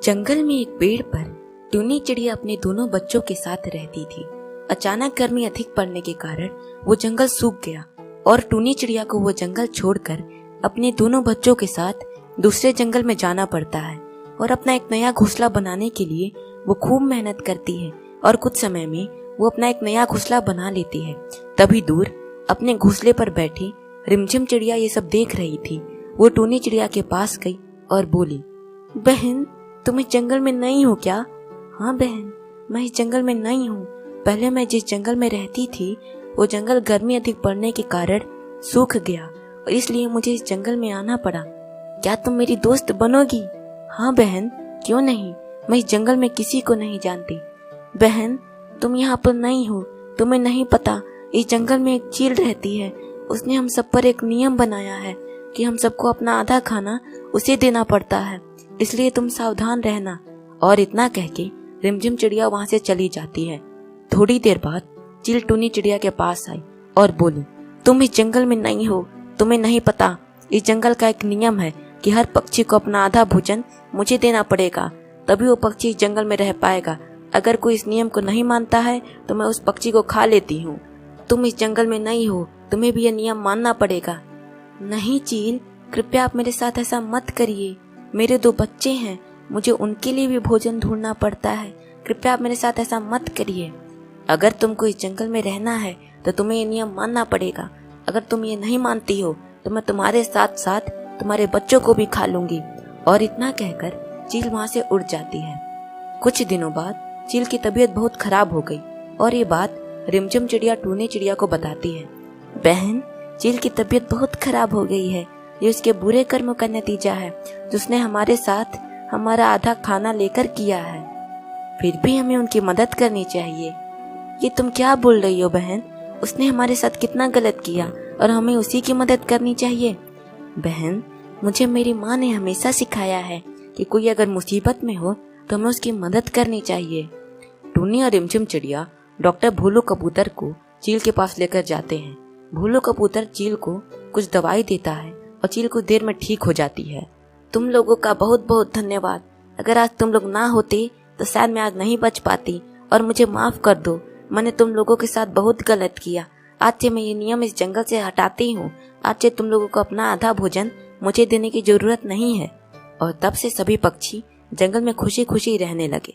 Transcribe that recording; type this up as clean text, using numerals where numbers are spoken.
जंगल में एक पेड़ पर टूनी चिड़िया अपने दोनों बच्चों के साथ रहती थी। अचानक गर्मी अधिक पड़ने के कारण वो जंगल सूख गया और टूनी चिड़िया को वो जंगल छोड़कर अपने दोनों बच्चों के साथ दूसरे जंगल में जाना पड़ता है और अपना एक नया घोंसला बनाने के लिए वो खूब मेहनत करती है और कुछ समय में वो अपना एक नया घोंसला बना लेती है। तभी दूर अपने घोंसले पर बैठी रिमझिम चिड़िया ये सब देख रही थी। वो टूनी चिड़िया के पास गई और बोली, बहन तुम इस जंगल में नई हो क्या? हाँ बहन, मैं इस जंगल में नई हूँ। पहले मैं जिस जंगल में रहती थी वो जंगल गर्मी अधिक पड़ने के कारण सूख गया और इसलिए मुझे इस जंगल में आना पड़ा। क्या तुम मेरी दोस्त बनोगी? हाँ बहन, क्यों नहीं, मैं इस जंगल में किसी को नहीं जानती। बहन तुम यहाँ पर नई हो, तुम्हें नहीं पता इस जंगल में एक चील रहती है। उसने हम सब पर एक नियम बनाया है कि हम सबको अपना आधा खाना उसे देना पड़ता है, इसलिए तुम सावधान रहना। और इतना कह के रिमझिम चिड़िया वहाँ से चली जाती है। थोड़ी देर बाद चील टूनी चिड़िया के पास आई और बोली, तुम इस जंगल में नहीं हो, तुम्हें नहीं पता इस जंगल का एक नियम है कि हर पक्षी को अपना आधा भोजन मुझे देना पड़ेगा, तभी वो पक्षी इस जंगल में रह पाएगा। अगर कोई इस नियम को नहीं मानता है तो मैं उस पक्षी को खा लेती हूँ। तुम इस जंगल में नहीं हो, तुम्हें भी यह नियम मानना पड़ेगा। नहीं चील, कृपया आप मेरे साथ ऐसा मत करिए। मेरे 2 बच्चे हैं, मुझे उनके लिए भी भोजन ढूंढना पड़ता है। कृपया आप मेरे साथ ऐसा मत करिए। अगर तुमको इस जंगल में रहना है तो तुम्हें ये नियम मानना पड़ेगा। अगर तुम ये नहीं मानती हो तो मैं तुम्हारे साथ साथ तुम्हारे बच्चों को भी खा लूंगी। और इतना कहकर चील वहाँ से उड़ जाती है। कुछ दिनों बाद चील की तबीयत बहुत खराब हो गई और ये बात रिमझिम चिड़िया टूनी चिड़िया को बताती है। बहन, चील की तबीयत बहुत खराब हो गई है। ये उसके बुरे कर्म का नतीजा है जो उसने हमारे साथ हमारा आधा खाना लेकर किया है। फिर भी हमें उनकी मदद करनी चाहिए। ये तुम क्या बोल रही हो बहन? उसने हमारे साथ कितना गलत किया और हमें उसी की मदद करनी चाहिए। बहन, मुझे मेरी माँ ने हमेशा सिखाया है कि कोई अगर मुसीबत में हो तो हमें उसकी मदद करनी चाहिए। टूनी और रिमझिम चिड़िया डॉक्टर भोलू कबूतर को चील के पास लेकर जाते हैं। भोलू कबूतर चील को कुछ दवाई देता है और चील कुछ देर में ठीक हो जाती है। तुम लोगों का बहुत बहुत धन्यवाद। अगर आज तुम लोग ना होते तो शायद मैं आज नहीं बच पाती और मुझे माफ कर दो। मैंने तुम लोगों के साथ बहुत गलत किया। आज से मैं ये नियम इस जंगल से हटाती हूँ। आज से तुम लोगों को अपना आधा भोजन मुझे देने की जरूरत नहीं है। और तब से सभी पक्षी जंगल में खुशी खुशी रहने लगे।